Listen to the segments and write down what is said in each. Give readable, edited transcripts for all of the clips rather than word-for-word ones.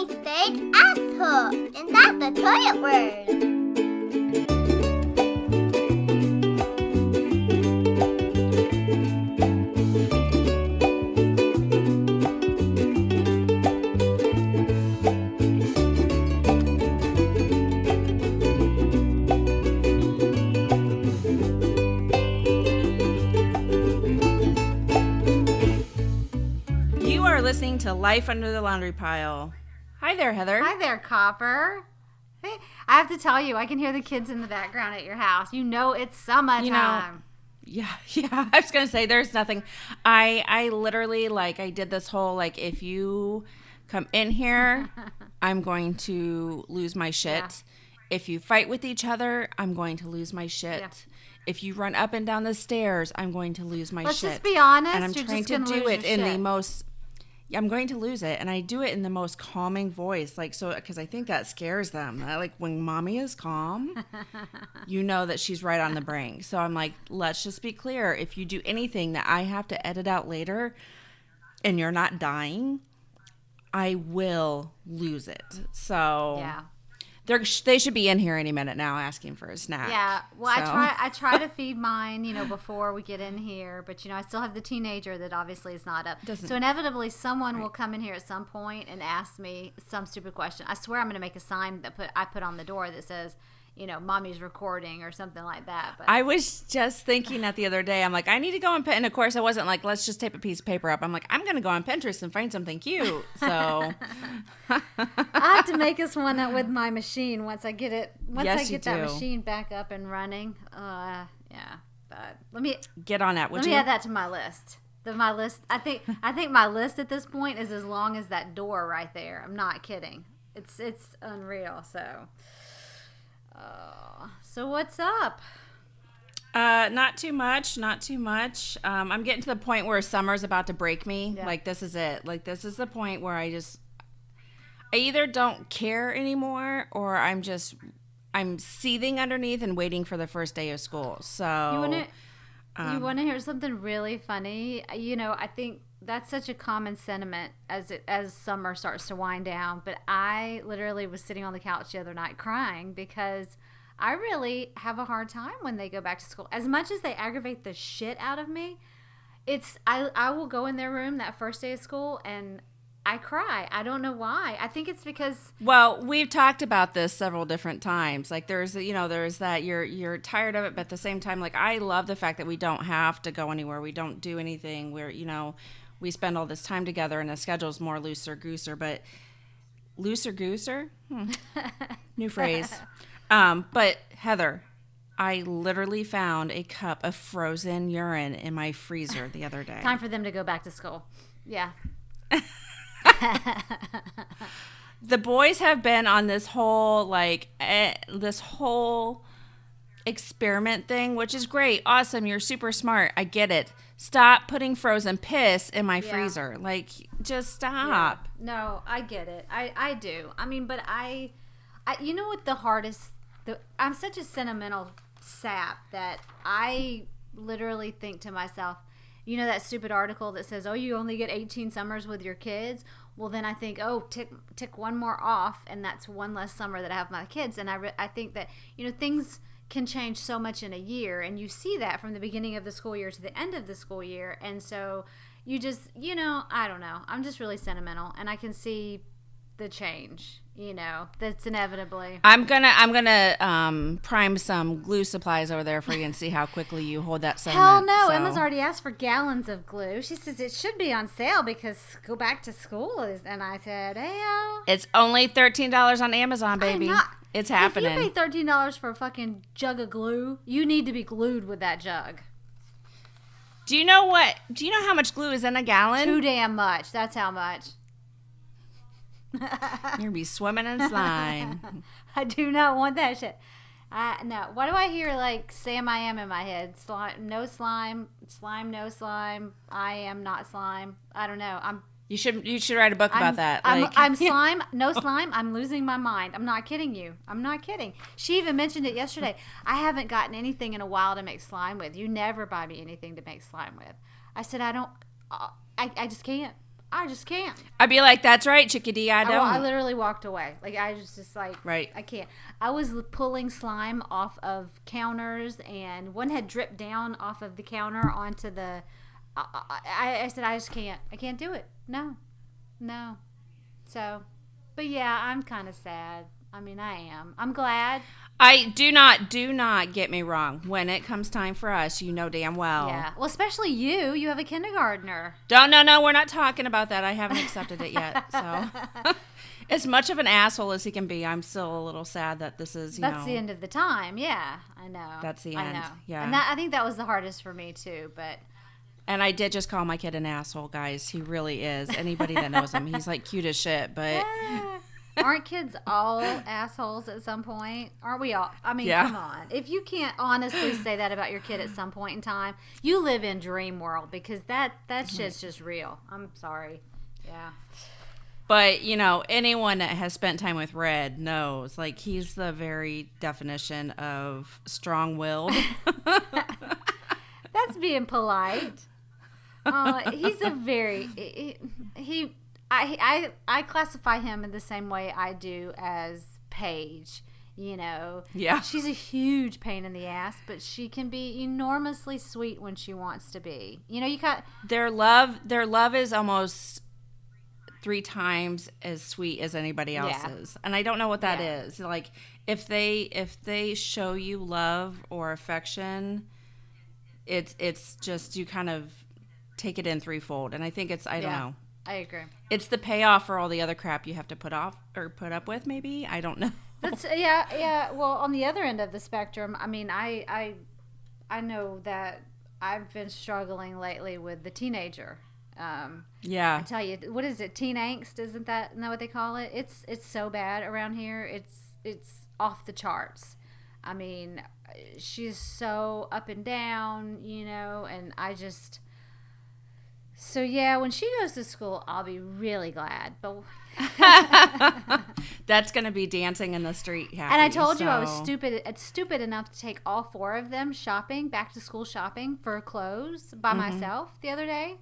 Mommy said asshole, and that's the toilet word. Listening to Life Under the Laundry Pile. Hi there, Heather. Hi there, Copper. Hey, I have to tell you, I can hear the kids in the background at your house. You know it's summertime. Yeah. I was gonna say there's nothing. I literally I did this whole if you come in here, I'm going to lose my shit. Yeah. If you fight with each other, I'm going to lose my shit. Yeah. If you run up and down the stairs, I'm going to lose my shit. Let's just be honest. And I'm trying to do it in the most. I'm going to lose it, and I do it in the most calming voice, because I think that scares them. When mommy is calm, you know that she's right on the brink. So I'm like, let's just be clear. If you do anything that I have to edit out later, and you're not dying, I will lose it. So yeah. They should be in here any minute now asking for a snack. Yeah, well, so. I try to feed mine, before we get in here. But, I still have the teenager that obviously is not up. So inevitably someone will come in here at some point and ask me some stupid question. I swear I'm going to make a sign that I put on the door that says, mommy's recording or something like that. But I was just thinking that the other day. I'm like, I need to go on Pinterest. And of course, I wasn't like, let's just tape a piece of paper up. I'm like, I'm going to go on Pinterest and find something cute. So I have to make us one up with my machine once I get it. Once yes, I get that machine back up and running. Yeah. But let me get on that. Let me add that to my list. My list. I think my list at this point is as long as that door right there. I'm not kidding. It's unreal. So what's up? Not too much. I'm getting to the point where summer's about to break me. Yeah. This is it. This is the point where I either don't care anymore or I'm seething underneath and waiting for the first day of school. So you want to hear something really funny? I think that's such a common sentiment as summer starts to wind down. But I literally was sitting on the couch the other night crying because I really have a hard time when they go back to school. As much as they aggravate the shit out of me, I will go in their room that first day of school and I cry. I don't know why. I think it's because... Well, we've talked about this several different times. There's that you're tired of it, but at the same time, I love the fact that we don't have to go anywhere. We don't do anything. We spend all this time together and the schedule's more looser-gooser, but looser-gooser? New phrase. But Heather, I literally found a cup of frozen urine in my freezer the other day. Time for them to go back to school. Yeah. The boys have been on this whole experiment thing, which is great. Awesome. You're super smart. I get it. Stop putting frozen piss in my freezer. Just stop. Yeah. No, I get it. I do. I mean, but I you know what the hardest... I'm such a sentimental sap that I literally think to myself, that stupid article that says, oh, you only get 18 summers with your kids? Well, then I think, oh, tick one more off, and that's one less summer that I have my kids. And I think that, things can change so much in a year, and you see that from the beginning of the school year to the end of the school year. And so you just, I don't know. I'm just really sentimental, and I can see the change. That's inevitably. I'm gonna prime some glue supplies over there for you and see how quickly you hold that sentiment. Hell no, Emma's already asked for gallons of glue. She says it should be on sale because go back to school is, and I said, hey, it's only $13 on Amazon, baby. It's happening. If you pay $13 for a fucking jug of glue, you need to be glued with that jug. Do you know how much glue is in a gallon? Too damn much. That's how much. You're going to be swimming in slime. I do not want that shit. No. Why do I hear Sam I Am in my head? Slime, no slime. Slime, no slime. I am not slime. I don't know. You should write a book about that. I'm slime, no slime. I'm losing my mind. I'm not kidding you. I'm not kidding. She even mentioned it yesterday. I haven't gotten anything in a while to make slime with. You never buy me anything to make slime with. I said, I don't. I just can't. I just can't. I'd be like, that's right, chickadee, I don't. I literally walked away. Like, I just like, right. I can't. I was pulling slime off of counters, and one had dripped down off of the counter onto the, I said, I just can't. I can't do it. No. So, but yeah, I'm kind of sad. I mean, I am. I'm glad. I do not get me wrong. When it comes time for us, you know damn well. Yeah. Well, especially you. You have a kindergartner. No, we're not talking about that. I haven't accepted it yet. So, as much of an asshole as he can be, I'm still a little sad that this is, That's the end of the time. Yeah, I know. That's the end. I know. Yeah. And I think that was the hardest for me, too. But. And I did just call my kid an asshole, guys. He really is. Anybody that knows him, he's like cute as shit, but... Aren't kids all assholes at some point? Aren't we all? I mean, yeah. Come on. If you can't honestly say that about your kid at some point in time, you live in dream world, because that shit's just real. I'm sorry. Yeah. But, anyone that has spent time with Red knows, like, he's the very definition of strong-willed. That's being polite. He's a very... I classify him in the same way I do as Paige. Yeah. She's a huge pain in the ass, but she can be enormously sweet when she wants to be. You got their love is almost 3 times as sweet as anybody else's, and I don't know what that is. Like, if they show you love or affection, it's just, you kind of take it in threefold, and I think I don't know. I agree. It's the payoff for all the other crap you have to put up with, maybe. I don't know. That's yeah. Well, on the other end of the spectrum, I mean, I know that I've been struggling lately with the teenager. Yeah. I tell you, what is it? Teen angst? Isn't that what they call it? It's so bad around here. It's off the charts. I mean, she's so up and down, and I just. So, yeah, when she goes to school, I'll be really glad. But that's going to be dancing in the street happy. And I told you I was stupid enough to take all 4 of them shopping, back to school shopping for clothes by myself the other day.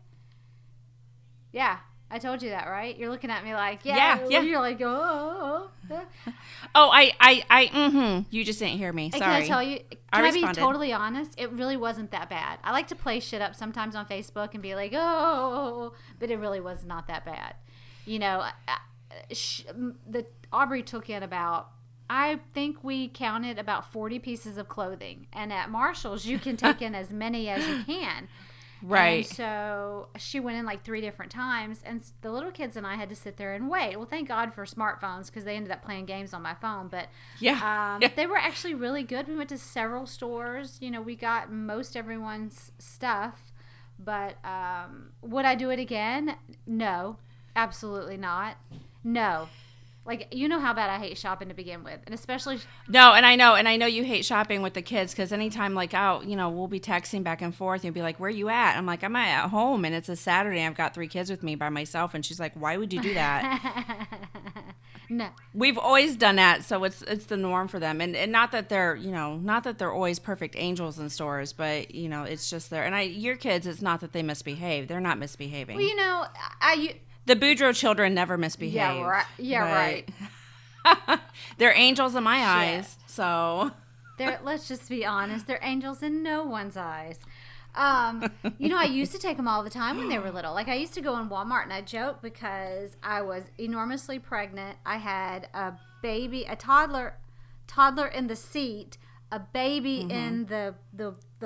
Yeah, I told you that, right? You're looking at me like, yeah. You're like, oh. Oh, you just didn't hear me. Sorry. Can I tell you? Can I be responded. totally honest? It really wasn't that bad. I like to play shit up sometimes on Facebook and be like, oh, but it really was not that bad. Aubrey took in I think we counted about 40 pieces of clothing. And at Marshall's, you can take in as many as you can. Right. And so she went in like 3 different times, and the little kids and I had to sit there and wait. Well, thank God for smartphones, because they ended up playing games on my phone. But they were actually really good. We went to several stores. We got most everyone's stuff. But would I do it again? No, absolutely not. No. Like, you know how bad I hate shopping to begin with, and especially... No, and I know you hate shopping with the kids, because anytime, like, we'll be texting back and forth, and you'll be like, where you at? I'm like, I'm at home, and it's a Saturday, I've got 3 kids with me by myself, and she's like, why would you do that? No. We've always done that, so it's the norm for them, and not that they're, not that they're always perfect angels in stores, but, it's just there, and your kids, it's not that they misbehave, they're not misbehaving. Well, the Boudreaux children never misbehave. Yeah, right. They're angels in my eyes, so. Let's just be honest. They're angels in no one's eyes. I used to take them all the time when they were little. Like, I used to go in Walmart, and I joke because I was enormously pregnant. I had a baby, a toddler in the seat, a baby in the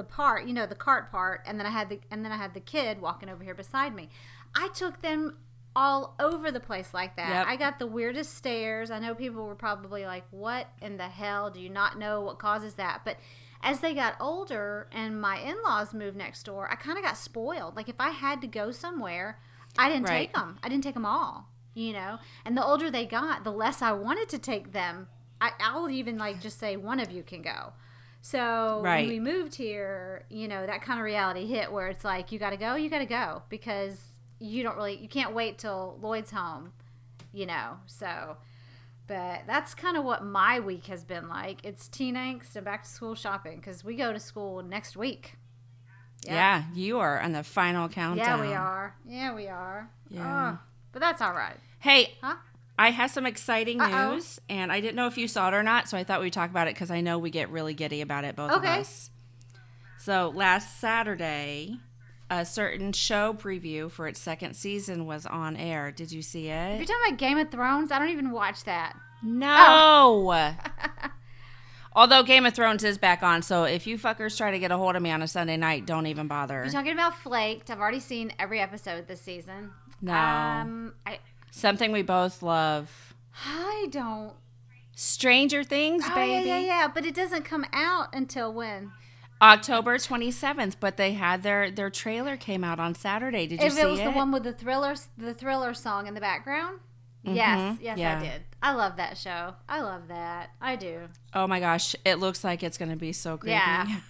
part, the cart part, and then I had the kid walking over here beside me. I took them all over the place like that. Yep. I got the weirdest stares. I know people were probably like, what in the hell? Do you not know what causes that? But as they got older and my in-laws moved next door, I kind of got spoiled. Like, if I had to go somewhere, I didn't take them. I didn't take them all, And the older they got, the less I wanted to take them. I'll even, like, just say one of you can go. So when we moved here, that kind of reality hit where it's like, you got to go because you can't wait till Lloyd's home, so, but that's kind of what my week has been like. It's teen angst and back to school shopping, because we go to school next week. Yeah, you are on the final countdown. Yeah, we are. Yeah. Oh, but that's all right. Hey, Huh? I have some exciting news, and I didn't know if you saw it or not, so I thought we'd talk about it because I know we get really giddy about it, both of us. So last Saturday, a certain show preview for its second season was on air. Did you see If it? you're talking about Game of Thrones, I don't even watch that. No! Although Game of Thrones is back on, so if you fuckers try to get a hold of me on a Sunday night, don't even bother. You're talking about Flaked. I've already seen every episode this season. No. Something we both love. I don't. Stranger Things, baby. Yeah. But it doesn't come out until when? October 27th, but they had their trailer came out on Saturday. Did you see it? If it was the one with the thriller song in the background? Yes, I did. I love that show. I love that. I do. Oh my gosh, it looks like it's going to be so creepy. Yeah.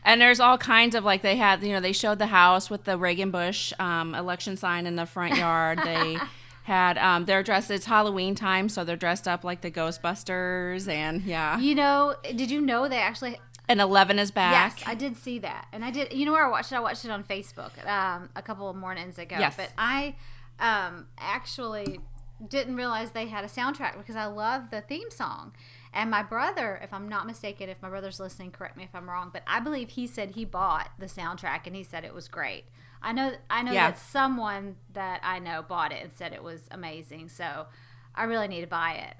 And there's all kinds of, like, they had, they showed the house with the Reagan Bush election sign in the front yard. They had, they're dressed, it's Halloween time, so they're dressed up like the Ghostbusters, and yeah. Did you know they actually... And 11 is back. Yes, I did see that. And I did, where I watched it? I watched it on Facebook a couple of mornings ago. Yes. But I actually didn't realize they had a soundtrack because I love the theme song. And my brother, if I'm not mistaken, if my brother's listening, correct me if I'm wrong, but I believe he said he bought the soundtrack and he said it was great. I know that someone that I know bought it and said it was amazing. So I really need to buy it.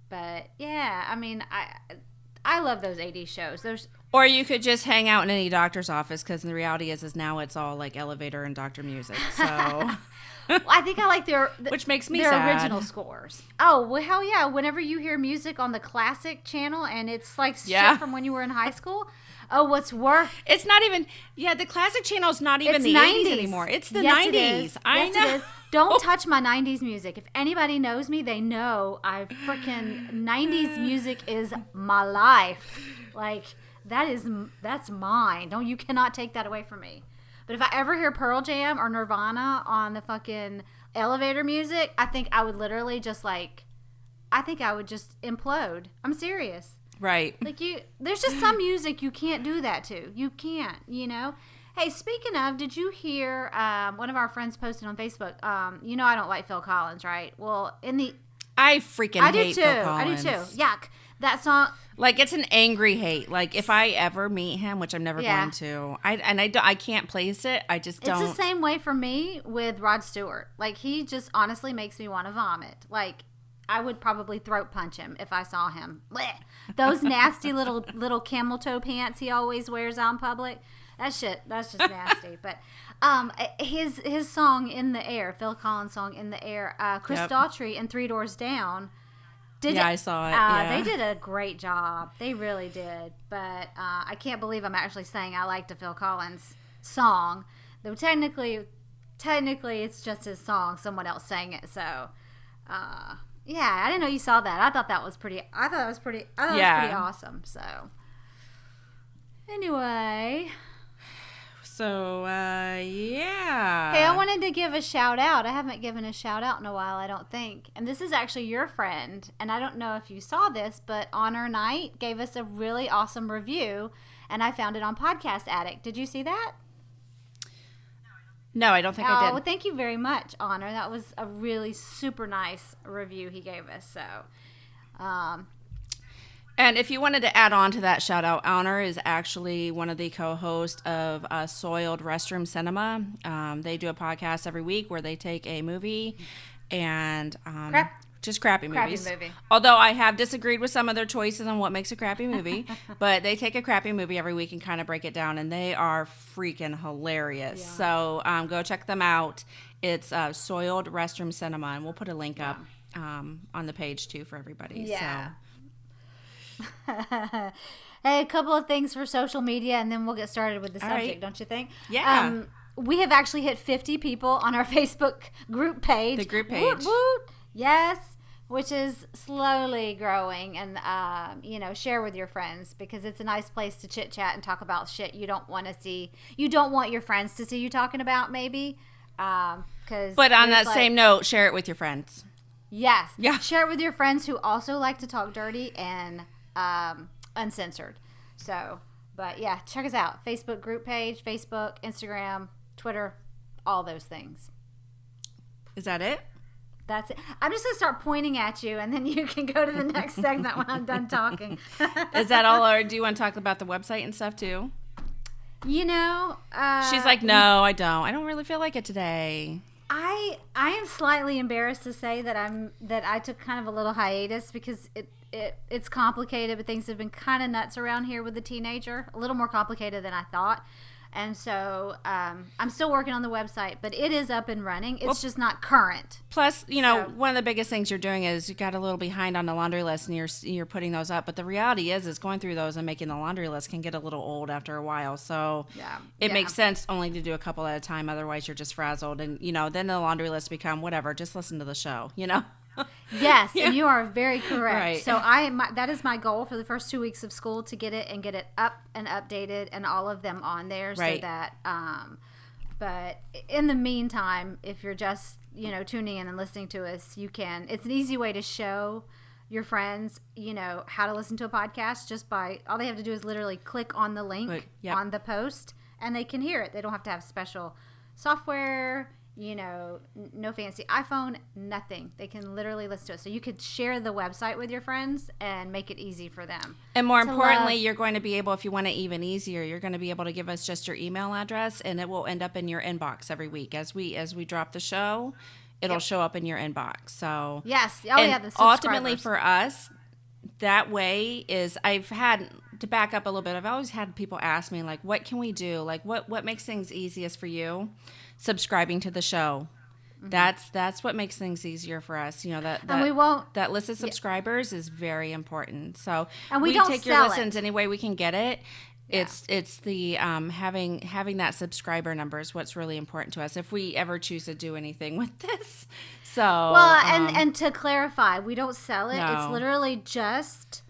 But yeah, I mean, I love those 80s shows. Or you could just hang out in any doctor's office because the reality is now it's all like elevator and doctor music. So... Well, I think I like which makes me their sad. Original scores. Oh, well, hell yeah. Whenever you hear music on the classic channel and it's like shit from when you were in high school. Oh, what's worse? It's not even, the classic channel is not even it's the 90s. 80s anymore. It's the yes, 90s. It is. I yes, know. It is. Don't touch my 90s music. If anybody knows me, they know I freaking 90s music is my life. Like, that's mine. You cannot take that away from me. But if I ever hear Pearl Jam or Nirvana on the fucking elevator music, I think I would literally just implode. I'm serious. Right. Like there's just some music you can't do that to. You can't, Hey, speaking of, did you hear one of our friends posted on Facebook? I don't like Phil Collins, right? Well, I freaking hate Phil Collins. I do too. Yuck. That song. Like, it's an angry hate. Like, if I ever meet him, which I'm never going to, I can't place it. I just don't. It's the same way for me with Rod Stewart. Like, he just honestly makes me want to vomit. Like, I would probably throat punch him if I saw him. Blech. Those nasty little camel toe pants he always wears out in public. That's just nasty. But his song "In the Air," Phil Collins' song "In the Air," Chris Daughtry and Three Doors Down. I saw it. They did a great job. They really did. But I can't believe I'm actually saying I liked a Phil Collins song. Though technically it's just his song. Someone else sang it. So, I didn't know you saw that. I thought that was pretty awesome. So, anyway. So, Hey, I wanted to give a shout out. I haven't given a shout out in a while, I don't think. And this is actually your friend. And I don't know if you saw this, but Honor Knight gave us a really awesome review. And I found it on Podcast Addict. Did you see that? No, I don't think I did. Well, thank you very much, Honor. That was a really super nice review he gave us. So, and if you wanted to add on to that shout out, Honor is actually one of the co-hosts of Soiled Restroom Cinema. They do a podcast every week where they take a movie and just crappy movies. Although I have disagreed with some of their choices on what makes a crappy movie, but they take a crappy movie every week and kind of break it down, and they are freaking hilarious. Yeah. So go check them out. It's Soiled Restroom Cinema, and we'll put a link up on the page too for everybody. Yeah. So. Hey, a couple of things for social media, and then we'll get started with the subject, right. Don't you think? Yeah. We have actually hit 50 people on our Facebook group page. The group page. Woot, woot. Yes, which is slowly growing. And, share with your friends because it's a nice place to chit-chat and talk about shit you don't want to see. You don't want your friends to see you talking about, maybe. But on that same note, share it with your friends. Yes. Yeah. Share it with your friends who also like to talk dirty and uncensored. So, But yeah, check us out. Facebook group page, Facebook, Instagram, Twitter, all those things. Is that it? That's it. I'm just going to start pointing at you, and then you can go to the next segment when I'm done talking. Is that all, or do you want to talk about the website and stuff too? You know, she's like, no, I don't. I don't really feel like it today. I am slightly embarrassed to say that I took kind of a little hiatus because it's complicated, but things have been kind of nuts around here with the teenager, a little more complicated than I thought. And so I'm still working on the website, but it is up and running. It's just not current. Plus, one of the biggest things you're doing is you got a little behind on the laundry list, and you're putting those up. But the reality is going through those and making the laundry list can get a little old after a while. So it makes sense only to do a couple at a time. Otherwise, you're just frazzled, and then the laundry list become whatever. Just listen to the show. Yes, and you are very correct. Right. So that is my goal for the first 2 weeks of school, to get it up and updated and all of them on there, so that but in the meantime, if you're just tuning in and listening to us, it's an easy way to show your friends how to listen to a podcast, just by all they have to do is literally click on the link on the post, and they can hear it. They don't have to have special software, no fancy iPhone, nothing. They can literally listen to it. So you could share the website with your friends and make it easy for them. And more importantly, you're going to be able, if you want it even easier, you're going to be able to give us just your email address, and it will end up in your inbox every week. As we drop the show, it'll show up in your inbox. So yes. The ultimately for us, that way is, I've had to back up a little bit. I've always had people ask me, like, what can we do? Like, what makes things easiest for you? Subscribing to the show. Mm-hmm. That's what makes things easier for us. That list of subscribers is very important. So and we don't take sell your listens it. any way we can get it. Yeah. It's the having that subscriber number is what's really important to us if we ever choose to do anything with this. So and to clarify, we don't sell it. No. It's literally just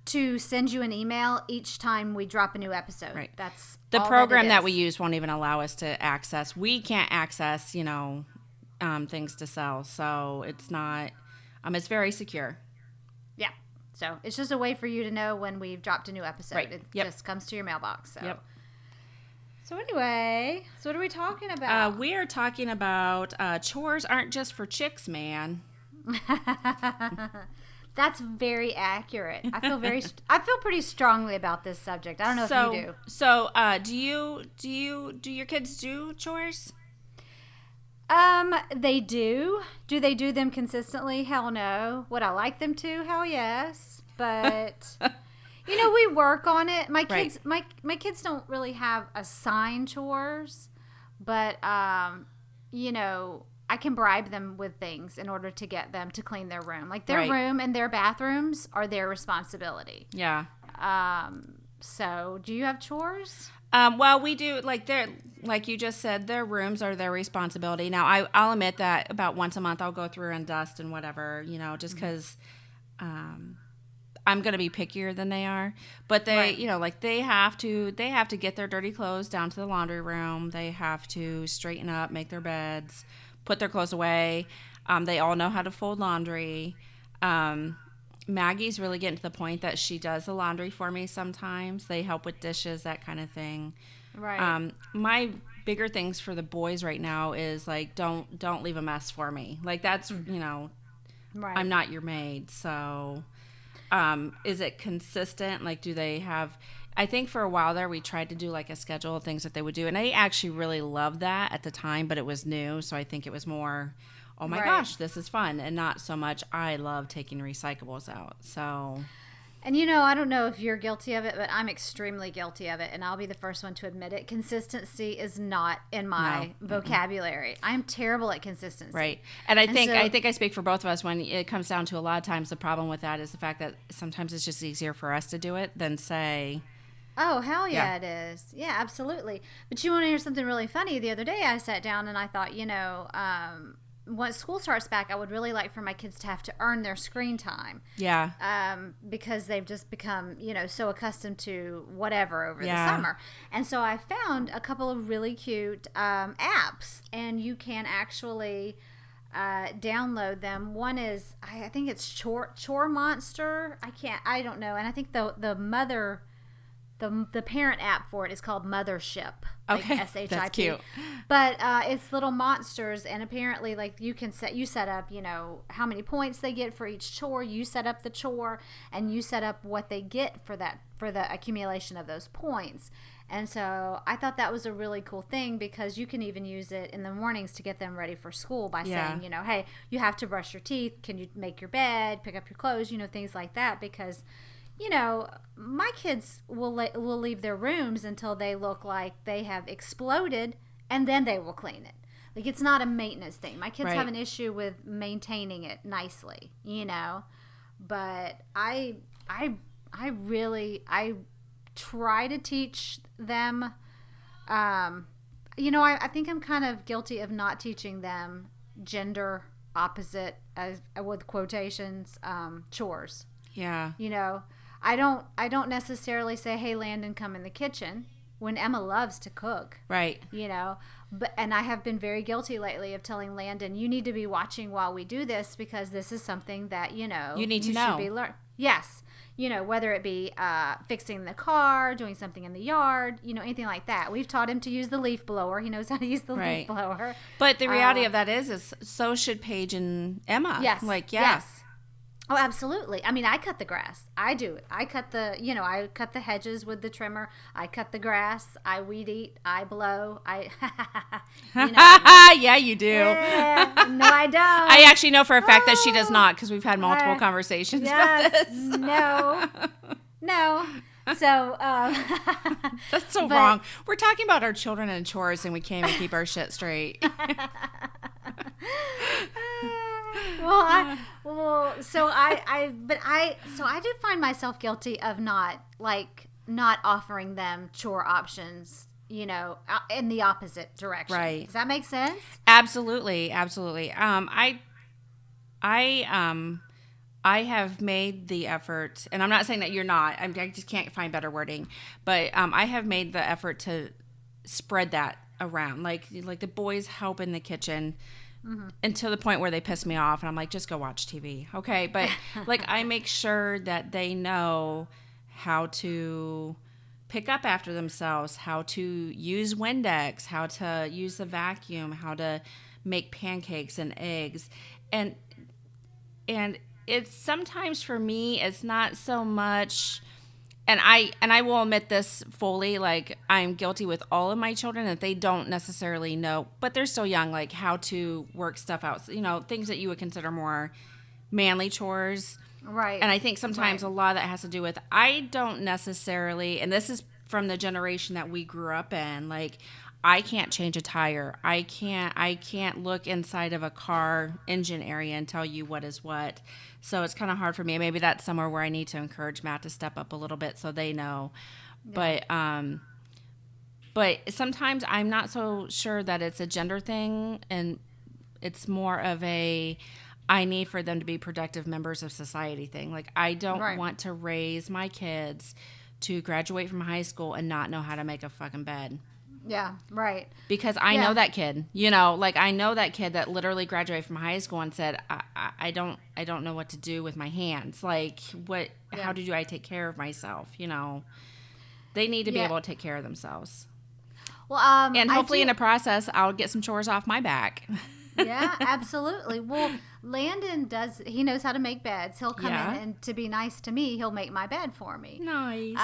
to send you an email each time we drop a new episode. Right. That's the all program that we is. use won't even allow us to access. We can't access, things to sell. So it's not. It's very secure. Yeah. So it's just a way for you to know when we've dropped a new episode. Right. It Yep. just comes to your mailbox. So. Yep. So anyway, what are we talking about? We are talking about chores aren't just for chicks, man. That's very accurate. I feel pretty strongly about this subject. I don't know if you do. So, do your kids do chores? They do. Do they do them consistently? Hell no. Would I like them to? Hell yes. But we work on it. My kids, my kids don't really have assigned chores, but I can bribe them with things in order to get them to clean their room. Like their room and their bathrooms are their responsibility. Yeah. So do you have chores? Well, we do, like you just said, their rooms are their responsibility. Now, I'll admit that about once a month I'll go through and dust and whatever, just because I'm going to be pickier than they are. But they, they have to get their dirty clothes down to the laundry room. They have to straighten up, make their beds, put their clothes away. They all know how to fold laundry. Maggie's really getting to the point that she does the laundry for me sometimes. They help with dishes, that kind of thing. Right. My bigger things for the boys right now is like, don't leave a mess for me. Like that's, right. I'm not your maid. So, is it consistent? Like, do they have, I think for a while there, we tried to do like a schedule of things that they would do. And they actually really loved that at the time, but it was new. So I think it was more, oh my gosh, this is fun. And not so much, I love taking recyclables out. So. And I don't know if you're guilty of it, but I'm extremely guilty of it. And I'll be the first one to admit it. Consistency is not in my vocabulary. I'm terrible at consistency. Right. And I think I speak for both of us when it comes down to a lot of times the problem with that is the fact that sometimes it's just easier for us to do it than say. Oh, hell yeah, it is. Yeah, absolutely. But you want to hear something really funny? The other day I sat down and I thought, once school starts back, I would really like for my kids to have to earn their screen time. Yeah. Because they've just become, so accustomed to whatever over the summer. And so I found a couple of really cute apps, and you can actually download them. One is, I think it's Chore Monster. I don't know. And I think the mother the parent app for it is called Mothership. Okay, like SHIP. that's cute. But it's little monsters, and apparently, like you set up, how many points they get for each chore. You set up the chore, and you set up what they get for the accumulation of those points. And so I thought that was a really cool thing, because you can even use it in the mornings to get them ready for school by saying, hey, you have to brush your teeth. Can you make your bed, pick up your clothes, things like that, because my kids will leave their rooms until they look like they have exploded, and then they will clean it. Like, it's not a maintenance thing. My kids have an issue with maintaining it nicely, But I try to teach them. I think I'm kind of guilty of not teaching them gender opposite, as with quotations, chores. Yeah. I don't necessarily say, hey, Landon, come in the kitchen, when Emma loves to cook. Right. And I have been very guilty lately of telling Landon, you need to be watching while we do this, because this is something that, you need to know. Should be yes. Whether it be fixing the car, doing something in the yard, anything like that. We've taught him to use the leaf blower. He knows how to use the leaf blower. But the reality of that is so should Paige and Emma. Yes. Yes. Oh, absolutely. I mean, I cut the grass. I do it. I cut I cut the hedges with the trimmer. I cut the grass. I weed eat. I blow. Yeah, you do. Yeah. No, I don't. I actually know for a fact that she does not, because we've had multiple conversations about this. No. So that's so wrong. We're talking about our children and chores, and we can't even keep our shit straight. So I do find myself guilty of not offering them chore options, in the opposite direction. Right. Does that make sense? Absolutely. I have made the effort, and I'm not saying that you're not. I just can't find better wording, but I have made the effort to spread that around, like the boys help in the kitchen. Mm-hmm. Until the point where they piss me off, and I'm like, just go watch TV, okay? But I make sure that they know how to pick up after themselves, how to use Windex, how to use the vacuum, how to make pancakes and eggs, and it's sometimes for me, it's not so much. And I will admit this fully, I'm guilty with all of my children that they don't necessarily know, but they're still young, how to work stuff out. Things that you would consider more manly chores. Right. And I think sometimes a lot of that has to do with, I don't necessarily, and this is from the generation that we grew up in, I can't change a tire. I can't look inside of a car engine area and tell you what is what. So it's kind of hard for me. Maybe that's somewhere where I need to encourage Matt to step up a little bit so they know. Yeah. But sometimes I'm not so sure that it's a gender thing, and it's more of I need for them to be productive members of society thing. I don't want to raise my kids to graduate from high school and not know how to make a fucking bed. Yeah, right. Because I know that kid, I know that kid that literally graduated from high school and said, I don't know what to do with my hands. How do I take care of myself? They need to be able to take care of themselves. Well, and hopefully in the process, I'll get some chores off my back. Yeah, absolutely. Well, Landon he knows how to make beds. He'll come in, and to be nice to me, he'll make my bed for me. Nice.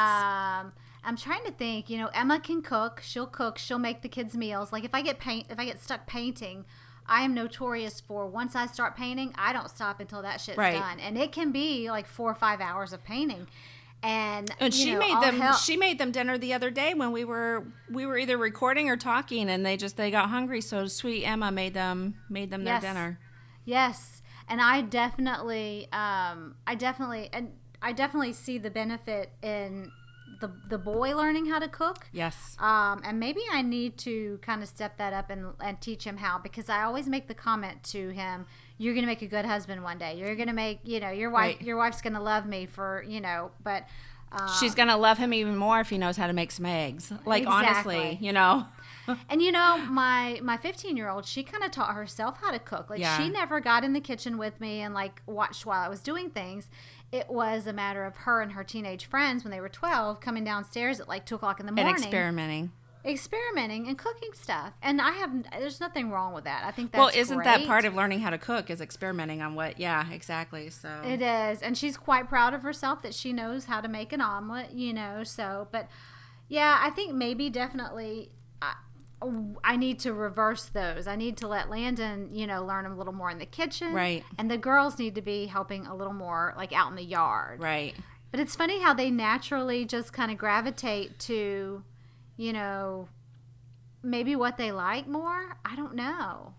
I'm trying to think, Emma can cook. She'll make the kids meals. If I get stuck painting, I am notorious for, once I start painting, I don't stop until that shit's done. And it can be 4 or 5 hours of painting. And she made them dinner the other day when we were either recording or talking, and they got hungry, so sweet Emma made them their dinner. Yes. And I definitely see the benefit in the boy learning how to cook. Yes. And maybe I need to kind of step that up and teach him how, because I always make the comment to him, you're going to make a good husband one day. You're going to make, your wife's going to love me for, but she's going to love him even more if he knows how to make some eggs. Honestly, And you know, my 15-year-old, she kind of taught herself how to cook. Like she never got in the kitchen with me and like watched while I was doing things. It was a matter of her and her teenage friends when they were 12 coming downstairs at like 2 o'clock in the morning. And experimenting and cooking stuff. And there's nothing wrong with that. I think that's isn't great. that part of learning how to cook is experimenting on what, exactly. So it is. And she's quite proud of herself that she knows how to make an omelet, so, but yeah, I think maybe definitely I need to reverse those. I need to let Landon, learn a little more in the kitchen. Right. And the girls need to be helping a little more like out in the yard. Right. But it's funny how they naturally just kind of gravitate to maybe what they like more. I don't know.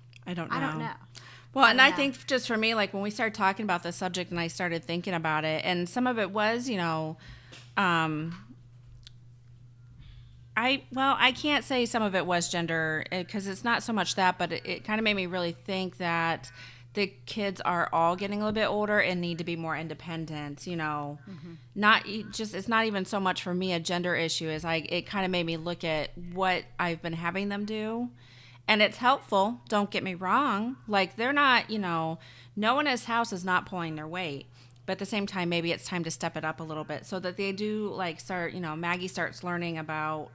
Well, and I think just for me, like when we started talking about the subject and I started thinking about it, and some of it was, I can't say some of it was gender because it's not so much that, but it kind of made me really think that the kids are all getting a little bit older and need to be more independent, not just, it's not even so much for me a gender issue as it kind of made me look at what I've been having them do. And it's helpful. Don't get me wrong. Like they're not, no one in his house is not pulling their weight. But at the same time, maybe it's time to step it up a little bit so that they do like start, Maggie starts learning about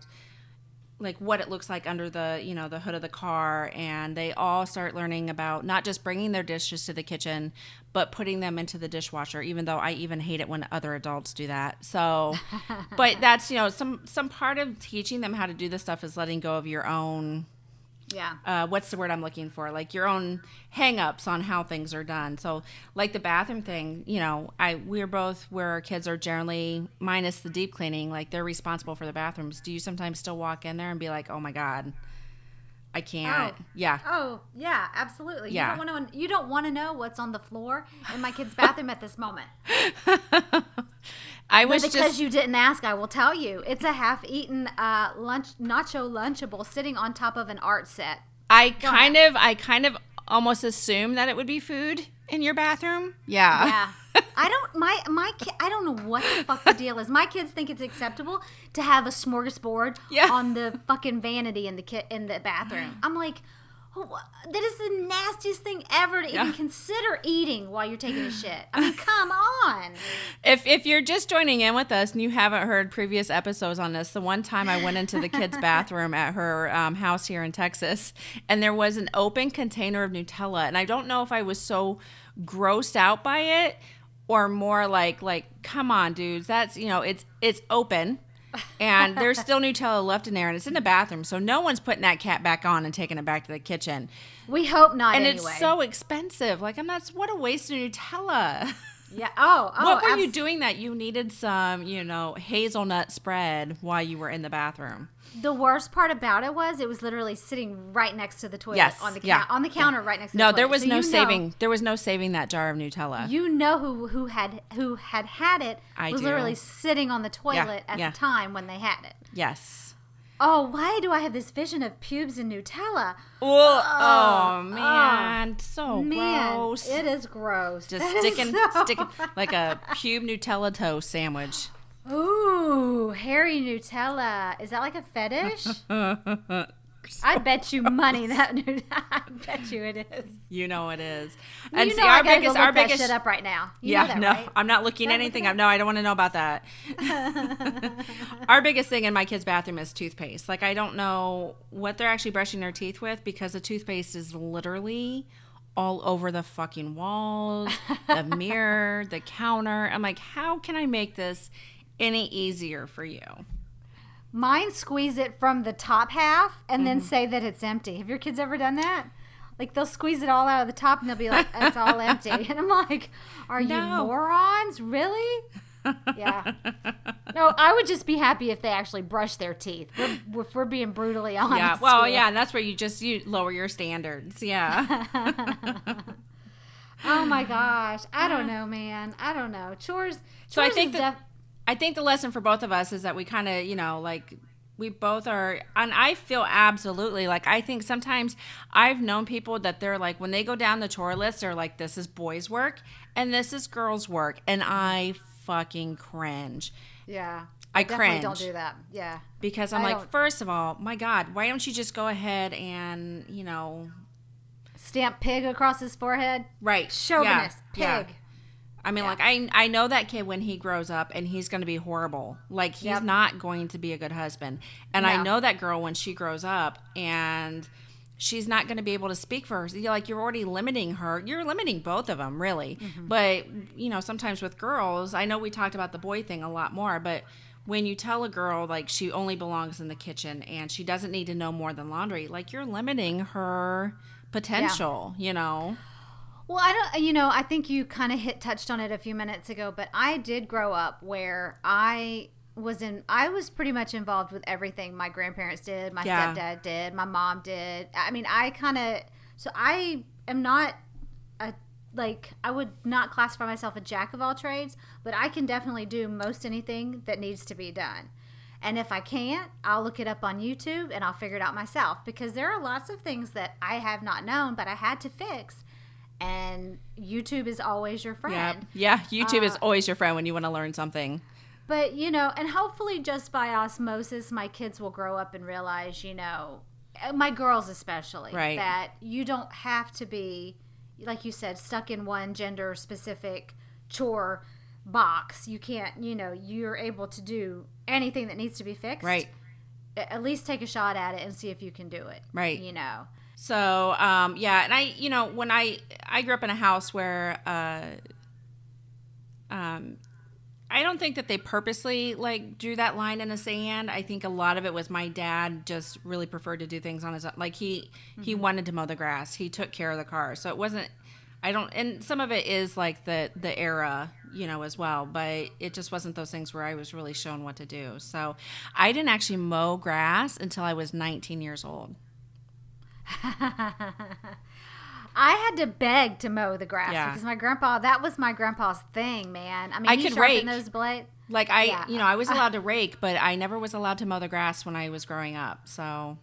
like what it looks like under the, the hood of the car. And they all start learning about not just bringing their dishes to the kitchen, but putting them into the dishwasher, even though I even hate it when other adults do that. So, but that's, some part of teaching them how to do this stuff is letting go of your own, what's the word I'm looking for? Like your own hang-ups on how things are done. So like the bathroom thing, we're both where our kids are generally, minus the deep cleaning, like they're responsible for the bathrooms. Do you sometimes still walk in there and be like, oh my God, I can't. Oh. Yeah. Oh yeah, absolutely. Yeah. You don't want to know what's on the floor in my kid's bathroom at this moment. Because you didn't ask, I will tell you. It's a half-eaten nacho Lunchable sitting on top of an art set. I kind of almost assumed that it would be food in your bathroom. Yeah. Yeah. I don't know what the fuck the deal is. My kids think it's acceptable to have a smorgasbord on the fucking vanity in the bathroom. I'm like, oh, that is the nastiest thing ever to even consider eating while you're taking a shit. I mean, come on. If you're just joining in with us and you haven't heard previous episodes on this, the one time I went into the kids' bathroom at her house here in Texas, and there was an open container of Nutella, and I don't know if I was so grossed out by it or more like come on, dudes, that's it's open. And there's still Nutella left in there, and it's in the bathroom, so no one's putting that cat back on and taking it back to the kitchen. We hope not. And anyway. It's so expensive. Like what a waste of Nutella. Yeah. Oh. What were you doing that you needed some, hazelnut spread while you were in the bathroom? The worst part about it was literally sitting right next to the toilet on the counter right next to the toilet. No, there was no saving. There was no saving that jar of Nutella. You know who had it was literally sitting on the toilet at the time when they had it. Yes. Oh, why do I have this vision of pubes and Nutella? Oh man, so gross. It is gross. Just sticking like a pube Nutella toast sandwich. Ooh, hairy Nutella. Is that like a fetish? I bet you money that I bet you it is. You know it is. And see, our biggest that shit up right now. You know that, right? I'm not looking at anything. No, I don't want to know about that. Our biggest thing in my kids' bathroom is toothpaste. Like I don't know what they're actually brushing their teeth with because the toothpaste is literally all over the fucking walls, the mirror, the counter. I'm like, how can I make this any easier for you? Mine squeeze it from the top half and then say that it's empty. Have your kids ever done that? Like they'll squeeze it all out of the top and they'll be like, it's all empty. And I'm like, are you morons? Really? Yeah. No, I would just be happy if they actually brush their teeth. If we're being brutally honest. Yeah. Well, yeah, and that's where you lower your standards. Yeah. Oh my gosh. I don't know, man. I don't know. Chores. So I think the lesson for both of us is that we kind of, like we both are, and I feel absolutely like, I think sometimes I've known people that they're like, when they go down the chore list, they're like, this is boys' work and this is girls' work. And I fucking cringe. Yeah. I definitely cringe. don't do that. Yeah. Because I'm like, first of all, my God, why don't you just go ahead and, stamp pig across his forehead? right. Chauvinist. Yeah. Pig. Yeah. I mean, like, I know that kid when he grows up, and he's going to be horrible. Like, he's not going to be a good husband. And I know that girl when she grows up, and she's not going to be able to speak for her. Like, you're already limiting her. You're limiting both of them, really. Mm-hmm. But, sometimes with girls, I know we talked about the boy thing a lot more, but when you tell a girl, like, she only belongs in the kitchen and she doesn't need to know more than laundry, like, you're limiting her potential, Well, I think you kind of touched on it a few minutes ago, but I did grow up where I was pretty much involved with everything my grandparents did, my stepdad did, my mom did. I mean, so I am not I would not classify myself a jack of all trades, but I can definitely do most anything that needs to be done. And if I can't, I'll look it up on YouTube and I'll figure it out myself, because there are lots of things that I have not known, but I had to fix. And YouTube is always your friend. Yeah, YouTube is always your friend when you want to learn something. But, and hopefully just by osmosis, my kids will grow up and realize, my girls especially, that you don't have to be, like you said, stuck in one gender-specific chore box. You can't, you're able to do anything that needs to be fixed. Right. At least take a shot at it and see if you can do it. Right. So, and I, when I grew up in a house where, I don't think that they purposely drew that line in the sand. I think a lot of it was my dad just really preferred to do things on his own. Like he wanted to mow the grass. He took care of the car. So it wasn't, and some of it is like the era, as well, but it just wasn't those things where I was really shown what to do. So I didn't actually mow grass until I was 19 years old. I had to beg to mow the grass because that was my grandpa's thing, man. I mean, I could rake those blades. Like I was allowed to rake, but I never was allowed to mow the grass when I was growing up. So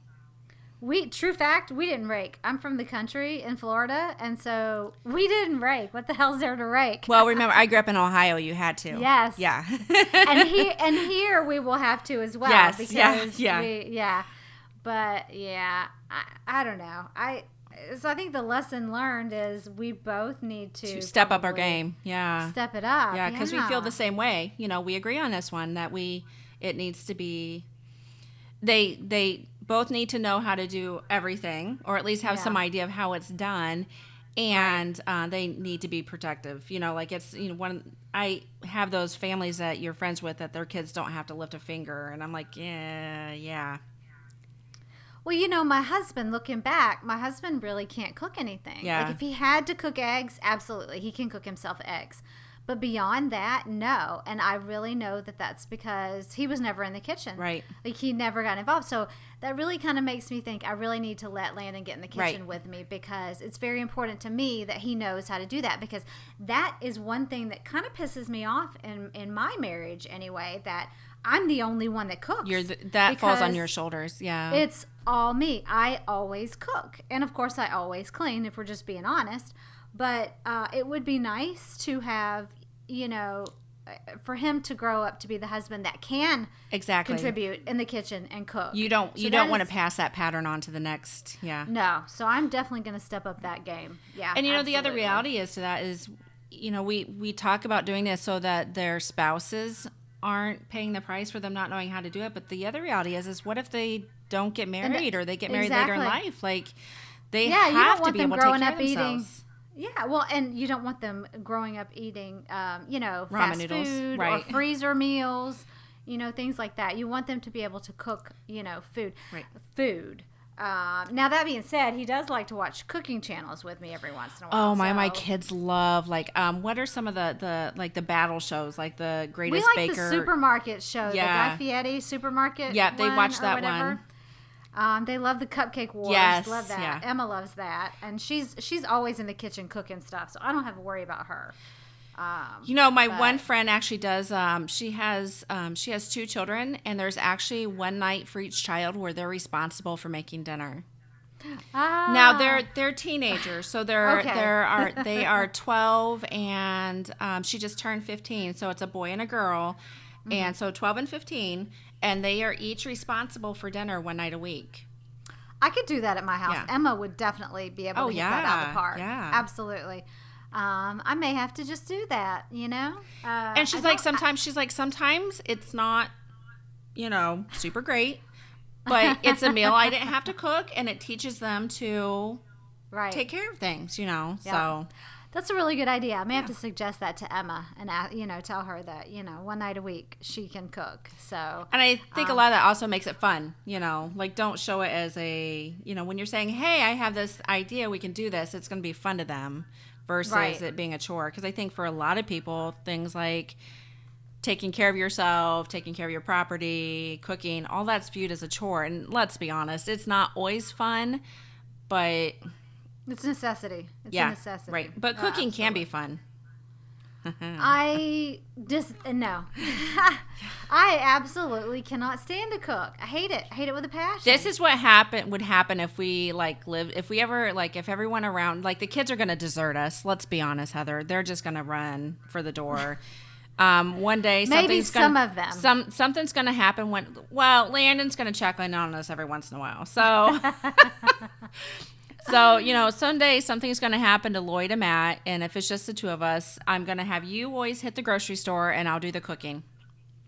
true fact, we didn't rake. I'm from the country in Florida, and so we didn't rake. What the hell's there to rake? Well, remember, I grew up in Ohio. You had to. Yes. Yeah. and here we will have to as well. Yes. Because yeah. But I don't know. So I think the lesson learned is we both need to step up our game. Yeah. Step it up. Yeah, because we feel the same way. We agree on this one that it needs to be. They both need to know how to do everything, or at least have some idea of how it's done, and they need to be protective. It's I have those families that you're friends with that their kids don't have to lift a finger, and I'm like, yeah. Well, my husband, looking back, my husband really can't cook anything. Yeah. Like, if he had to cook eggs, absolutely, he can cook himself eggs. But beyond that, no. And I really know that that's because he was never in the kitchen. Right. Like, he never got involved. So that really kind of makes me think I really need to let Landon get in the kitchen with me, because it's very important to me that he knows how to do that, because that is one thing that kind of pisses me off in my marriage anyway, that I'm the only one that cooks. That falls on your shoulders. Yeah. It's all me. I always cook. And of course I always clean, if we're just being honest. But it would be nice to have, for him to grow up to be the husband that can contribute in the kitchen and cook. You don't want to pass that pattern on to the next. Yeah. No. So I'm definitely going to step up that game. Yeah. And the other reality is to that is, we talk about doing this so that their spouses aren't paying the price for them not knowing how to do it. But the other reality is what if they don't get married, or they get married later in life? Like, they have to be able to take care of themselves. Yeah, well, and you don't want them growing up eating, ramen fast noodles, food or freezer meals, things like that. You want them to be able to cook, food. Right. Food. Now, that being said, he does like to watch cooking channels with me every once in a while. Oh, my kids love, what are some of the battle shows, like the Greatest Baker? We like the supermarket show, the Guy Fieri supermarket. Yeah, they watch that one. They love the Cupcake Wars. Yes, love that. yeah. Emma loves that, and she's always in the kitchen cooking stuff, so I don't have to worry about her. My one friend actually does. She has 2 children, and there's actually one night for each child where they're responsible for making dinner. Now they're teenagers, so they are 12, and she just turned 15, so it's a boy and a girl. And so 12 and 15, and they are each responsible for dinner one night a week. I could do that at my house. Yeah. Emma would definitely be able to hit that out of the park. Yeah. Absolutely. I may have to just do that, you know? And she's like, sometimes it's not, super great, but it's a meal I didn't have to cook, and it teaches them to take care of things, so. That's a really good idea. I may have to suggest that to Emma and, tell her that, one night a week she can cook. So. And I think a lot of that also makes it fun, like don't show it as a, when you're saying, hey, I have this idea, we can do this, it's going to be fun to them versus it being a chore. Because I think for a lot of people, things like taking care of yourself, taking care of your property, cooking, all that's viewed as a chore. And let's be honest, it's not always fun, but... It's a necessity. It's a necessity. Right. But cooking can be fun. No. I absolutely cannot stand to cook. I hate it. I hate it with a passion. This is what would happen if we if everyone around, the kids are going to desert us. Let's be honest, Heather. They're just going to run for the door. One day, something's going to happen Landon's going to check in on us every once in a while. So... So, someday something's going to happen to Lloyd and Matt, and if it's just the two of us, I'm going to have you boys hit the grocery store, and I'll do the cooking.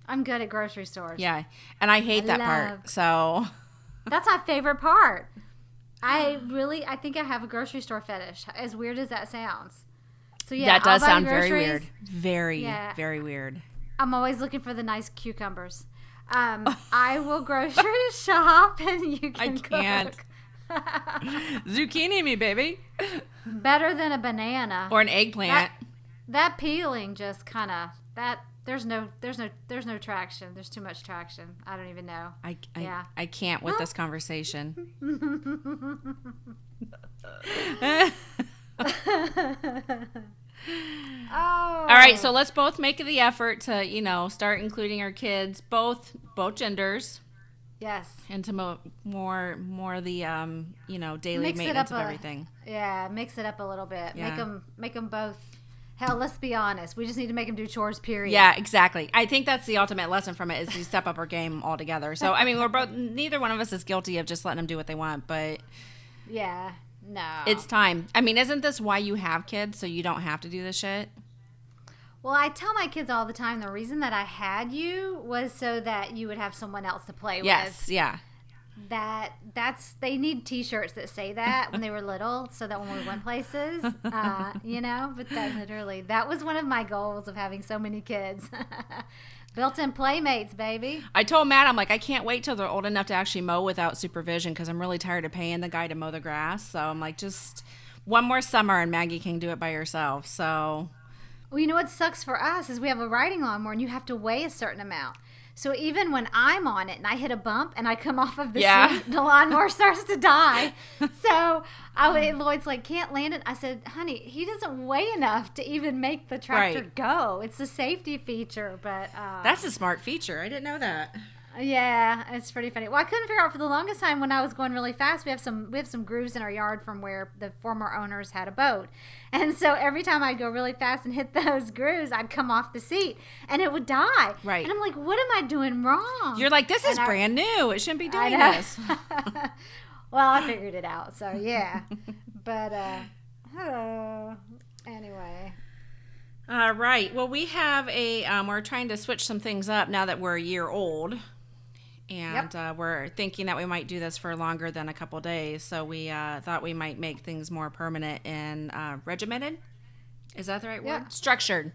I'm good at grocery stores. Yeah, and I hate that part, so. That's my favorite part. I think I have a grocery store fetish, as weird as that sounds. So, yeah, that does sound very weird. Very, very weird. I'm always looking for the nice cucumbers. I will grocery shop, and you can cook. I can't. Zucchini me, baby. Better than a banana or an eggplant. That peeling just kind of there's no traction. There's too much traction. I don't even know. I can't with this conversation. All right, so let's both make the effort to start including our kids, both genders. Yes. Into more of the daily maintenance of everything. Yeah, mix it up a little bit. Yeah. Make them both. Hell, let's be honest. We just need to make them do chores. Period. Yeah, exactly. I think that's the ultimate lesson from it is to step up our game altogether. So I mean, neither one of us is guilty of just letting them do what they want, but yeah, no, it's time. I mean, isn't this why you have kids so you don't have to do this shit? Well, I tell my kids all the time the reason that I had you was so that you would have someone else to play with. Yes, yeah. They need T-shirts that say that when they were little, so that when we went places, But that was one of my goals of having so many kids. Built-in playmates, baby. I told Matt, I'm like, I can't wait till they're old enough to actually mow without supervision because I'm really tired of paying the guy to mow the grass. So I'm like, just one more summer and Maggie can do it by herself. So. Well, you know what sucks for us is we have a riding lawnmower and you have to weigh a certain amount. So even when I'm on it and I hit a bump and I come off of the seat, the lawnmower starts to die. So Lloyd's like, can't land it. I said, honey, he doesn't weigh enough to even make the tractor go. It's a safety feature, but that's a smart feature. I didn't know that. Yeah, it's pretty funny. Well, I couldn't figure out for the longest time when I was going really fast. We have some grooves in our yard from where the former owners had a boat. And so every time I'd go really fast and hit those grooves, I'd come off the seat and it would die. Right. And I'm like, what am I doing wrong? You're like, this is brand new. It shouldn't be doing this. Well, I figured it out. So, yeah. But, anyway. All right. Well, we have we're trying to switch some things up now that we're a year old. And we're thinking that we might do this for longer than a couple days. So we thought we might make things more permanent and regimented. Is that the right word? Structured.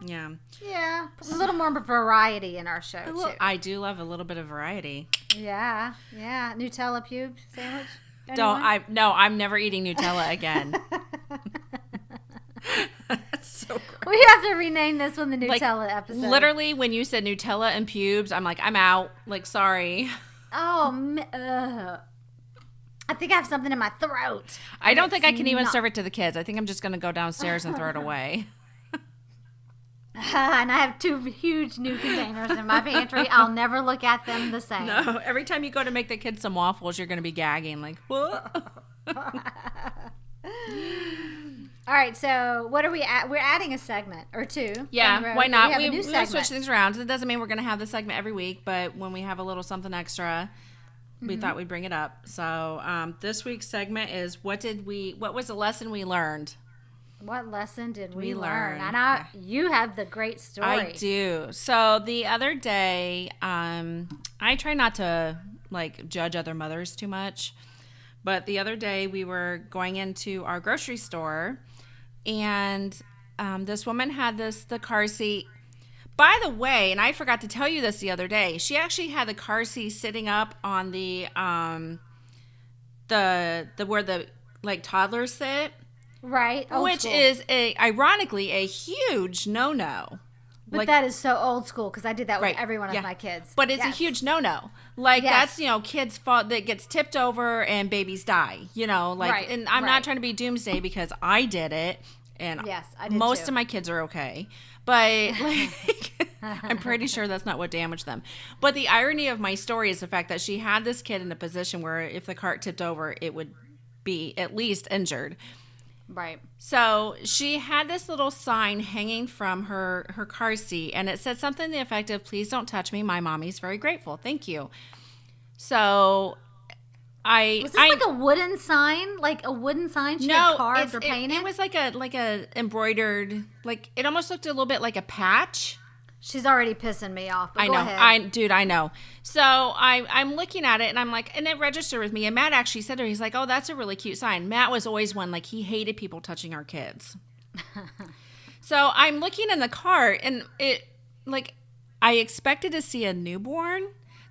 Yeah. A little more variety in our show, too. I do love a little bit of variety. Yeah. Nutella pube sandwich? I'm never eating Nutella again. That's so gross. We have to rename this one the Nutella episode. Literally, when you said Nutella and pubes, I'm like, I'm out. Like, sorry. Oh, I think I have something in my throat. I don't think I can even serve it to the kids. I think I'm just going to go downstairs and throw it away. And I have 2 huge new containers in my pantry. I'll never look at them the same. No, every time you go to make the kids some waffles, you're going to be gagging. Like, what? All right, so what are we at? We're adding a segment or two. Yeah, why not? We have a new We'll segment. switch things around. It doesn't mean we're going to have the segment every week, but when we have a little something extra, we thought we'd bring it up. So this week's segment is what was the lesson we learned? What lesson did we learn? learn? And you have the great story. I do. So the other day, I try not to like judge other mothers too much, but the other day we were going into our grocery store, and this woman had the car seat. By the way, and I forgot to tell you this the other day, she actually had the car seat sitting up on the where the like toddlers sit. Right. Which school. is ironically a huge no-no. But like, that is so old school because I did that with right, every one yeah. of my kids. But it's a huge no-no. Like Yes. that's, kids' fault that gets tipped over and babies die, like, Right, and I'm right. not trying to be doomsday because I did it and Yes, I did most too. of my kids are okay. But like, I'm pretty sure that's not what damaged them. But the irony of my story is the fact that she had this kid in a position where if the cart tipped over, it would be at least injured. Right. So she had this little sign hanging from her car seat, and it said something to the effect of, "Please don't touch me. My mommy's very grateful. Thank you." So Was this like a wooden sign? Like a wooden sign she had carved or painted? It was like a embroidered, like it almost looked a little bit like a patch. She's already pissing me off. But I go know, ahead. I know. So I'm looking at it and I'm like, and it registered with me. And Matt actually said to her, he's like, "Oh, that's a really cute sign." Matt was always one, like he hated people touching our kids. So I'm looking in the cart and it, like, I expected to see a newborn.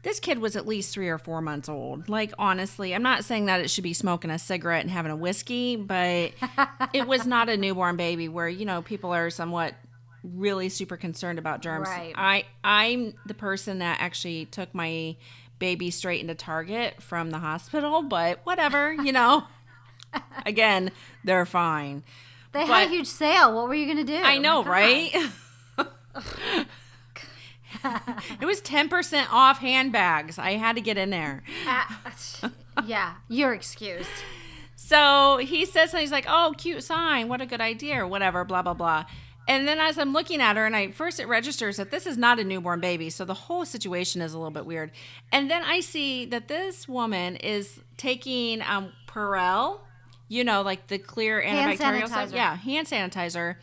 This kid was at least 3 or 4 months old. Like, honestly, I'm not saying that it should be smoking a cigarette and having a whiskey, but it was not a newborn baby where, people are somewhat really super concerned about germs. Right. I'm the person that actually took my baby straight into Target from the hospital, but whatever, Again, they're fine. They had a huge sale. What were you going to do? I know, Oh my right? It was 10% off handbags. I had to get in there. Yeah, you're excused. So he says something, he's like, "Oh, cute sign. What a good idea," or whatever, blah, blah, blah. And then as I'm looking at her, and it registers that this is not a newborn baby. So the whole situation is a little bit weird. And then I see that this woman is taking Purell, like the clear Hand antibacterial stuff. sanitizer. Yeah, hand sanitizer.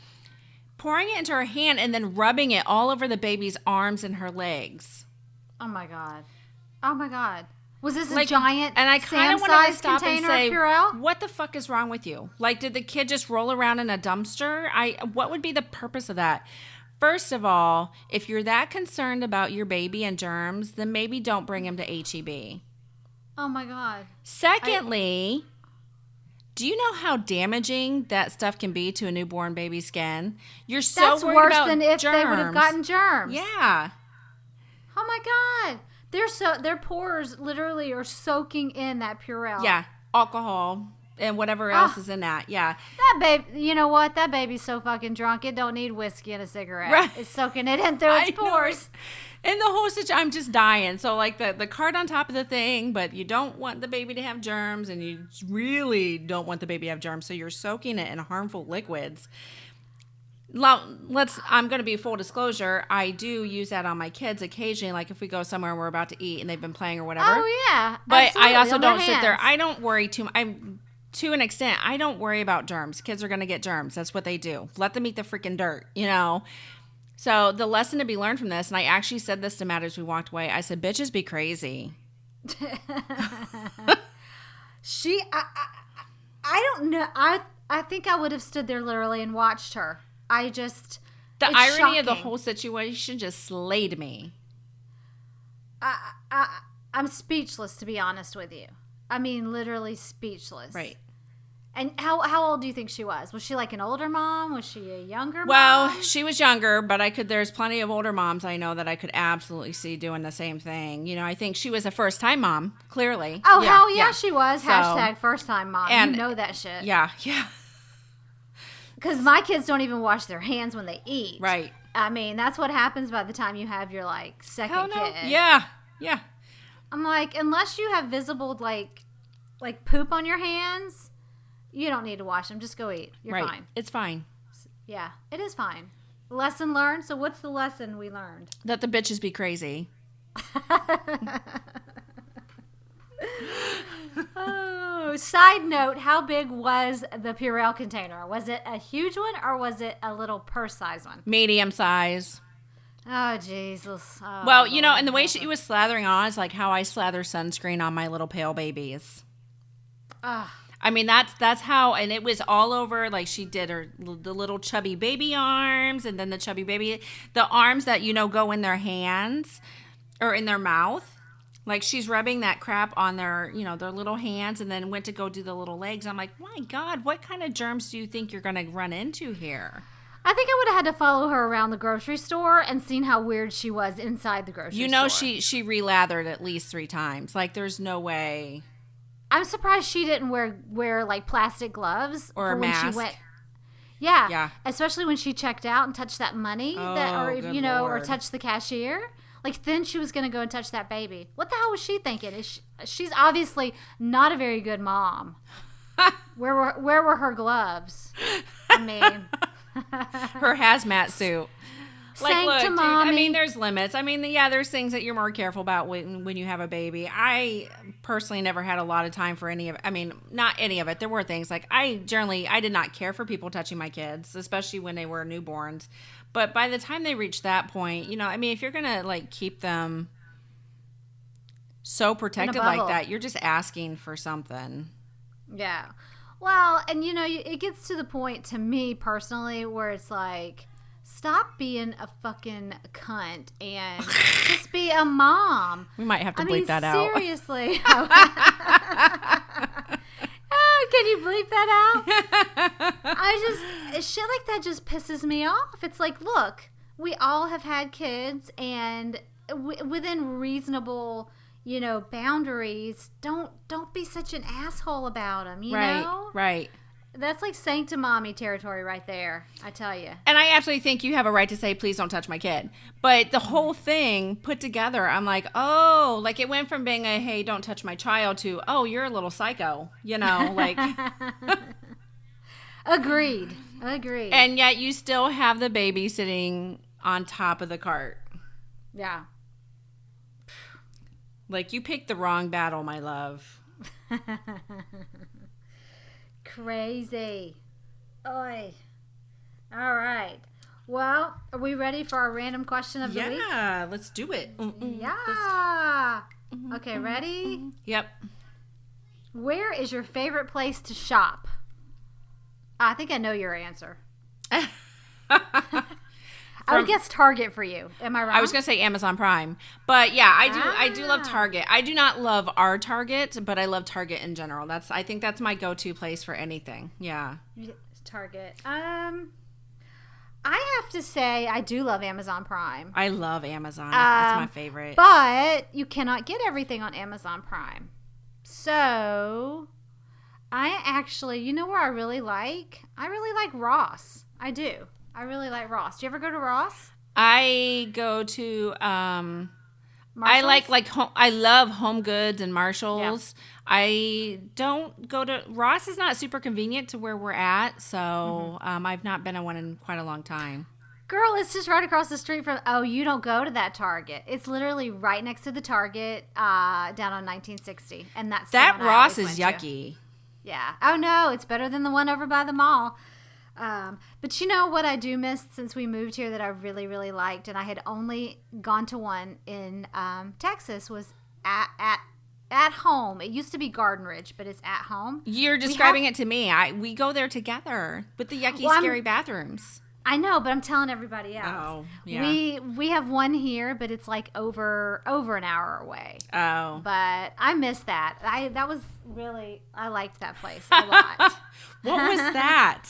Pouring it into her hand and then rubbing it all over the baby's arms and her legs. Oh my god. Oh my god. Was this a Like, giant and I kind of wanted to Sam-sized stop and container say, of Purell? what the fuck is wrong with you? Like, did the kid just roll around in a dumpster? What would be the purpose of that? First of all, if you're that concerned about your baby and germs, then maybe don't bring him to HEB. Oh my god. Secondly, do you know how damaging that stuff can be to a newborn baby's skin? You're so That's worried worse about than if germs. they would have gotten germs. Yeah. Oh my god. Their pores literally are soaking in that Purell. Yeah. Alcohol and whatever else is in that. Yeah. That baby, you know what? That baby's so fucking drunk. It don't need whiskey and a cigarette. Right. It's soaking it in through its I know pores. it. And the whole situation, I'm just dying. So, like, the card on top of the thing, but you don't want the baby to have germs, and you really don't want the baby to have germs, so you're soaking it in harmful liquids. Now, I'm going to be full disclosure. I do use that on my kids occasionally, like if we go somewhere and we're about to eat and they've been playing or whatever. Oh, yeah. But Absolutely, I also on their don't sit there. hands. I don't worry to an extent, I don't worry about germs. Kids are going to get germs. That's what they do. Let them eat the freaking dirt, So the lesson to be learned from this, and I actually said this to Matt as we walked away, I said, "Bitches be crazy." I don't know. I think I would have stood there literally and watched her. The it's irony of the shocking. whole situation just slayed me. I'm speechless, to be honest with you. I mean, literally speechless. Right. And how old do you think she was? Was she like an older mom? Was she a younger mom? Well, she was younger, but there's plenty of older moms I know that I could absolutely see doing the same thing. I think she was a first-time mom, clearly. Oh, hell yeah, she was. So- Hashtag first time mom. And- You know that shit. Yeah. Because my kids don't even wash their hands when they eat. Right. I mean, that's what happens by the time you have your, second Hell no. kid. Yeah. I'm like, unless you have visible, like poop on your hands, You don't need to wash them. Just go eat. You're right. fine. It's fine. Yeah, it is fine. Lesson learned. So what's the lesson we learned? That the bitches be crazy. Oh, side note, how big was the Purell container? Was it a huge one or was it a little purse-sized one? Medium size. Oh, Jesus. Oh, Well, you know, and the way she was slathering on is like how I slather sunscreen on my little pale babies. Ugh. I mean, that's how, and it was all over, like she did the little chubby baby arms, and then the arms that, you know, go in their hands or in their mouth. Like she's rubbing that crap on their, you know, their little hands, and then went to go do the little legs. I'm like, my God, what kind of germs do you think you're going to run into here? I think I would have had to follow her around the grocery store and seen how weird she was inside the grocery store. You know, she relathered at least 3 times. Like, there's no way. I'm surprised she didn't wear like plastic gloves Or for a when mask. she went. Yeah. Yeah. Especially when she checked out and touched that money or good you know, or Lord. touched the cashier. Like then she was going to go and touch that baby. What the hell was she thinking? She's obviously not a very good mom. Where were her gloves? I mean, Her hazmat suit. Like, look, dude, I mean, there's limits. I mean, yeah, there's things that you're more careful about when you have a baby. I personally never had a lot of time for any of it. I mean, not any of it. There were things like I did not care for people touching my kids, especially when they were newborns. But by the time they reached that point, you know, I mean, if you're going to like keep them so protected like that, you're just asking for something. Yeah. Well, and you know, it gets to the point to me personally where it's like, stop being a fucking cunt and just be a mom. We might have to bleep that out. Seriously. Oh, can you bleep that out? Shit like that just pisses me off. It's like, look, we all have had kids, and within reasonable, you know, boundaries, don't be such an asshole about them, you know? Right. That's like sanctimommy territory right there, I tell you. And I absolutely think you have a right to say, please don't touch my kid. But the whole thing put together, I'm like, oh, like it went from being a, hey, don't touch my child to, oh, you're a little psycho, you know, like. Agreed. And yet you still have the baby sitting on top of the cart. Yeah. Like, you picked the wrong battle, my love. Crazy. Oi. All right. Well, are we ready for our random question of the week? Yeah, let's do it. Yeah. Okay, ready? Yep. Where is your favorite place to shop? I think I know your answer. I would guess Target for you. Am I wrong? I was gonna say Amazon Prime, but yeah, I do love Target. I do not love our Target, but I love Target in general. I think that's my go-to place for anything. Yeah. Target. I have to say I do love Amazon Prime. I love Amazon. That's my favorite. But you cannot get everything on Amazon Prime. So I actually, you know where I really like? I really like Ross. I do. I really like Ross. Do you ever go to Ross? I go to Marshalls? I love Home Goods and Marshalls. Yeah. I don't go to Ross is not super convenient to where we're at, so I've not been to one in quite a long time. Girl, it's just right across the street from. Oh, you don't go to that Target. It's literally right next to the Target down on 1960, and that's that the one Ross I is always went yucky. to. Yeah. Oh no, it's better than the one over by the mall. But you know what I do miss since we moved here that I really, really liked, and I had only gone to one in Texas, was at home. It used to be Garden Ridge, but it's at home. You're describing it to me. We go there together with the yucky, scary bathrooms. I know, but I'm telling everybody else. Oh, yeah. We have one here, but it's like over an hour away. Oh. But I miss that. I liked that place a lot. What was that?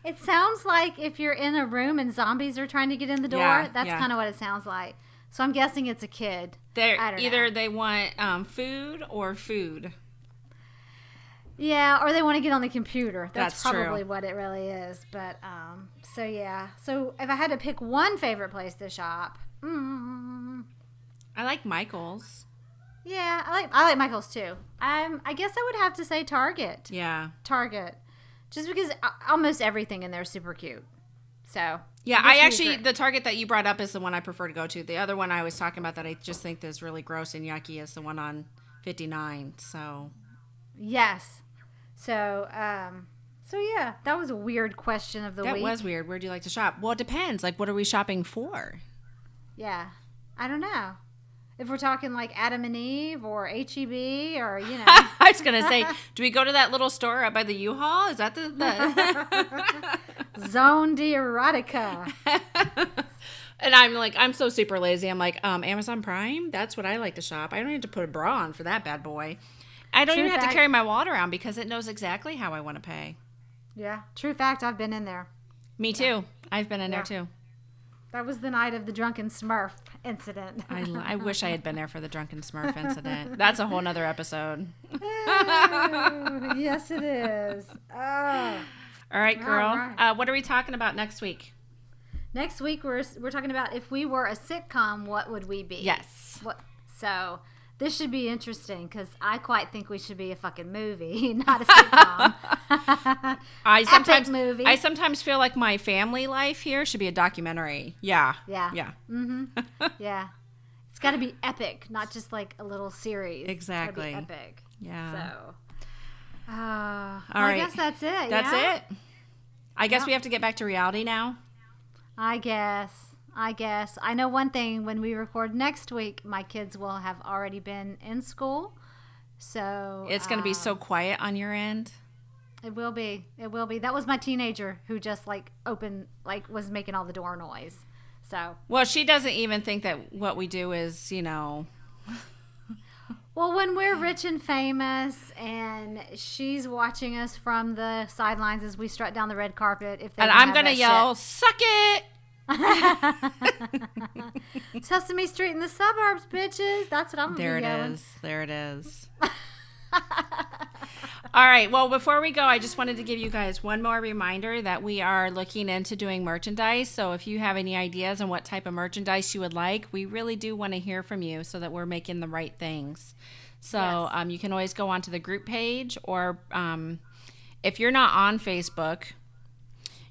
It sounds like if you're in a room and zombies are trying to get in the door, that's kind of what it sounds like. So I'm guessing it's a kid. They want food or food. Yeah, or they want to get on the computer. That's probably true. what it really is. But so yeah. So if I had to pick one favorite place to shop, I like Michael's. Yeah, I like Michael's too. I guess I would have to say Target. Yeah. Target. Just because almost everything in there is super cute. So. Yeah, I actually, the Target that you brought up is the one I prefer to go to. The other one I was talking about that I just think is really gross and yucky is the one on 59. So. Yes. So yeah, that was a weird question of the week. That was weird. Where do you like to shop? Well, it depends. Like, what are we shopping for? Yeah. I don't know. If we're talking like Adam and Eve or HEB or, you know. I was going to say, do we go to that little store up by the U-Haul? Is that the... Zone de Erotica. And I'm so super lazy. I'm like, Amazon Prime? That's what I like to shop. I don't need to put a bra on for that bad boy. I don't even have to carry my wallet around because it knows exactly how I want to pay. Yeah. True fact, I've been in there. Me too. Yeah. I've been in there too. That was the night of the drunken Smurf incident. I wish I had been there for the drunken Smurf incident. That's a whole nother episode. Yes, it is. Oh. All right, girl. All right. What are we talking about next week? Next week, we're talking about if we were a sitcom, what would we be? Yes. So this should be interesting because I quite think we should be a fucking movie, not a sitcom. I sometimes feel like my family life here should be a documentary. Yeah. Yeah. Yeah. Mm-hmm. Yeah. It's got to be epic, not just like a little series. Exactly. It's got to be epic. Yeah. So. All right. I guess that's it. That's it. I guess we have to get back to reality now. I guess. I know one thing. When we record next week, my kids will have already been in school. So it's going to be so quiet on your end. It will be. That was my teenager who just was making all the door noise. So. Well, she doesn't even think that what we do is, Well, when we're rich and famous, and she's watching us from the sidelines as we strut down the red carpet, and I'm gonna yell, "Suck it!" Sesame Street in the suburbs, bitches. That's what I'm gonna be yelling. There it is. All right. Well, before we go, I just wanted to give you guys one more reminder that we are looking into doing merchandise. So if you have any ideas on what type of merchandise you would like, we really do want to hear from you so that we're making the right things. So yes. You can always go onto the group page, or if you're not on Facebook,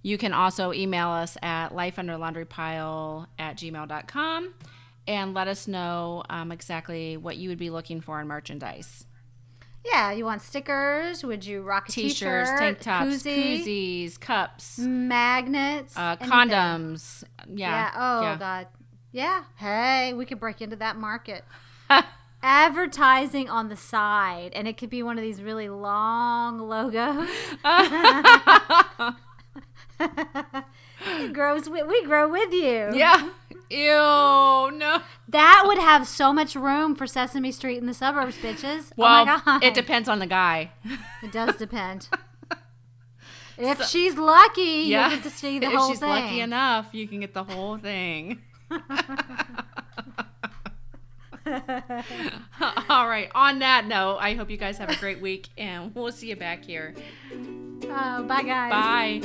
you can also email us at lifeunderlaundrypile@gmail.com and let us know exactly what you would be looking for in merchandise. Yeah, you want stickers? Would you rock a t-shirts, tank tops, koozies, cups, magnets, condoms? Yeah. God. Yeah. Hey, we could break into that market. Advertising on the side, and it could be one of these really long logos. It grows. We grow with you. Yeah. Ew, no. That would have so much room for Sesame Street in the suburbs, bitches. Well, oh my God. It depends on the guy. It does depend. If she's lucky, you get to see the whole thing. If she's lucky enough, you can get the whole thing. All right. On that note, I hope you guys have a great week, and we'll see you back here. Bye, guys. Bye.